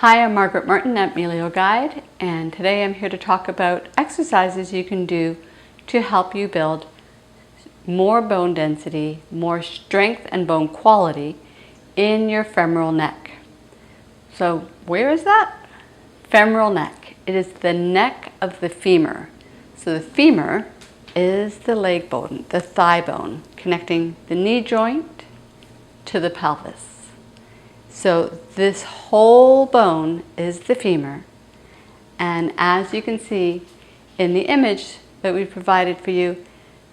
Hi, I'm Margaret Martin at Melio Guide, and today I'm here to talk about exercises you can do to help you build more bone density, more strength and bone quality in your femoral neck. So where is that? Femoral neck. It is the neck of the femur. So the femur is the leg bone, the thigh bone, connecting the knee joint to the pelvis. So this whole bone is the femur, and as you can see in the image that we provided for you,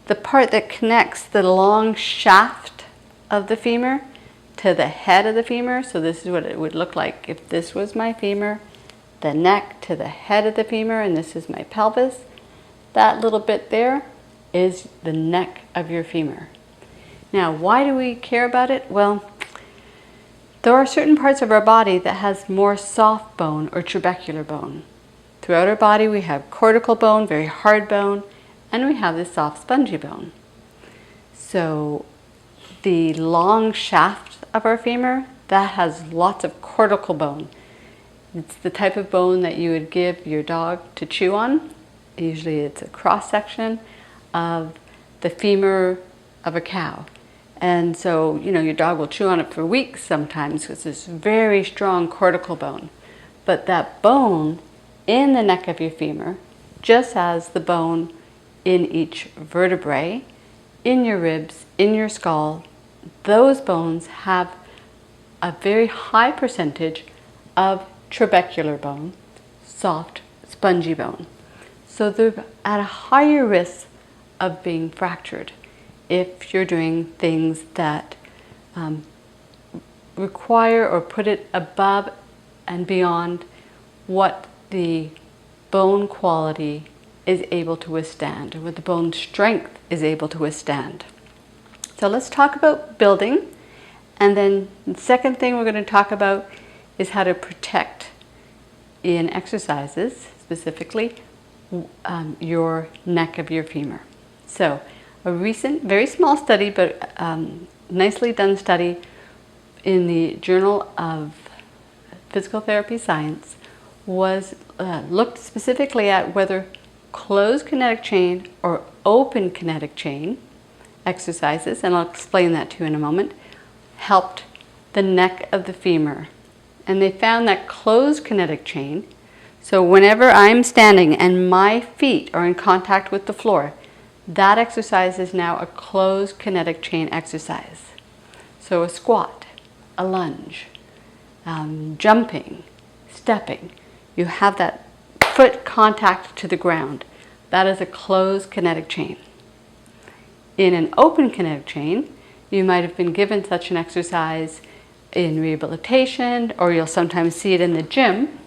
the part that connects the long shaft of the femur to the head of the femur, so this is what it would look like if this was my femur, the neck to the head of the femur, and this is my pelvis. That little bit there is the neck of your femur. Now, why do we care about it? Well, there are certain parts of our body that has more soft bone or trabecular bone. Throughout our body we have cortical bone, very hard bone, and we have this soft spongy bone. So the long shaft of our femur, that has lots of cortical bone. It's the type of bone that you would give your dog to chew on. Usually it's a cross section of the femur of a cow. And so, your dog will chew on it for weeks sometimes because it's very strong cortical bone. But that bone in the neck of your femur, just as the bone in each vertebrae, in your ribs, in your skull, those bones have a very high percentage of trabecular bone, soft, spongy bone. So they're at a higher risk of being fractured if you're doing things that require or put it above and beyond what the bone quality is able to withstand, or what the bone strength is able to withstand. So let's talk about building, and then the second thing we're going to talk about is how to protect in exercises, specifically your neck of your femur. So a recent, very small study, but nicely done study in the Journal of Physical Therapy Science was looked specifically at whether closed kinetic chain or open kinetic chain exercises, and I'll explain that to you in a moment, helped the neck of the femur. And they found that closed kinetic chain, so whenever I'm standing and my feet are in contact with the floor, that exercise is now a closed kinetic chain exercise. So a squat, a lunge, jumping, stepping, you have that foot contact to the ground. That is a closed kinetic chain. In an open kinetic chain, you might have been given such an exercise in rehabilitation, or you'll sometimes see it in the gym,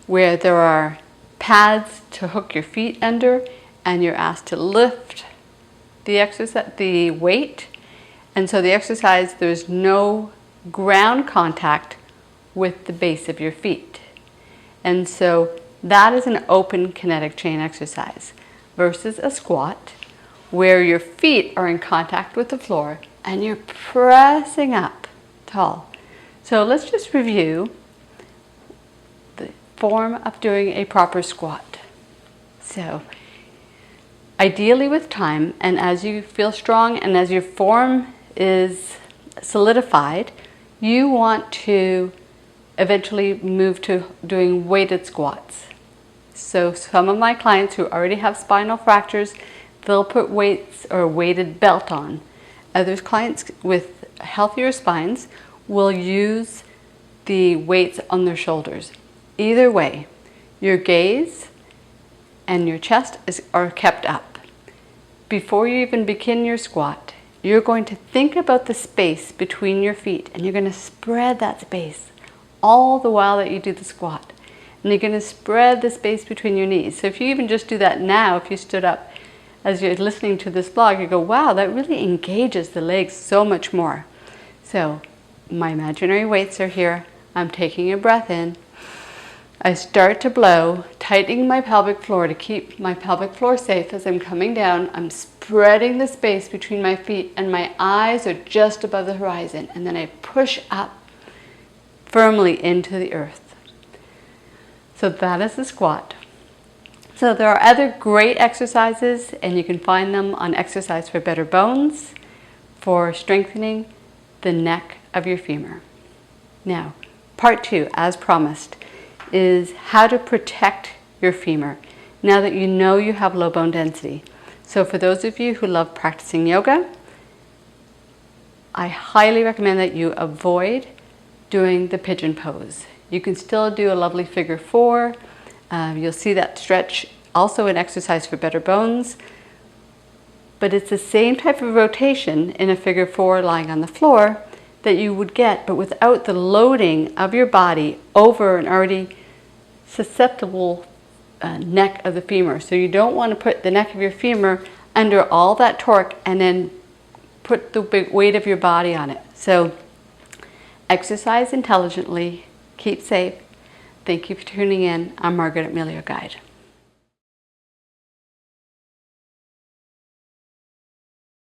where there are pads to hook your feet under, and you're asked to lift the weight. And so the exercise, there's no ground contact with the base of your feet. And so that is an open kinetic chain exercise versus a squat, where your feet are in contact with the floor and you're pressing up tall. So let's just review the form of doing a proper squat. So ideally with time, and as you feel strong and as your form is solidified, you want to eventually move to doing weighted squats. So some of my clients who already have spinal fractures, they'll put weights or a weighted belt on. Other clients with healthier spines will use the weights on their shoulders. Either way, your gaze and your chest are kept up. Before you even begin your squat, you're going to think about the space between your feet, and you're going to spread that space all the while that you do the squat. And you're going to spread the space between your knees. So if you even just do that now, if you stood up as you're listening to this blog, you go, wow, that really engages the legs so much more. So my imaginary weights are here. I'm taking a breath in. I start to blow, tightening my pelvic floor to keep my pelvic floor safe as I'm coming down. I'm spreading the space between my feet, and my eyes are just above the horizon. And then I push up, firmly into the earth. So that is the squat. So there are other great exercises, and you can find them on Exercise for Better Bones for strengthening the neck of your femur. Now, part 2, as promised, is how to protect your femur now that you know you have low bone density. So for those of you who love practicing yoga, I highly recommend that you avoid doing the pigeon pose. You can still do a lovely figure 4. You'll see that stretch also in Exercise for Better Bones, but it's the same type of rotation in a figure 4 lying on the floor that you would get, but without the loading of your body over an already susceptible neck of the femur. So you don't want to put the neck of your femur under all that torque and then put the big weight of your body on it. So exercise intelligently, keep safe. Thank you for tuning in. I'm Margaret at Melio Guide.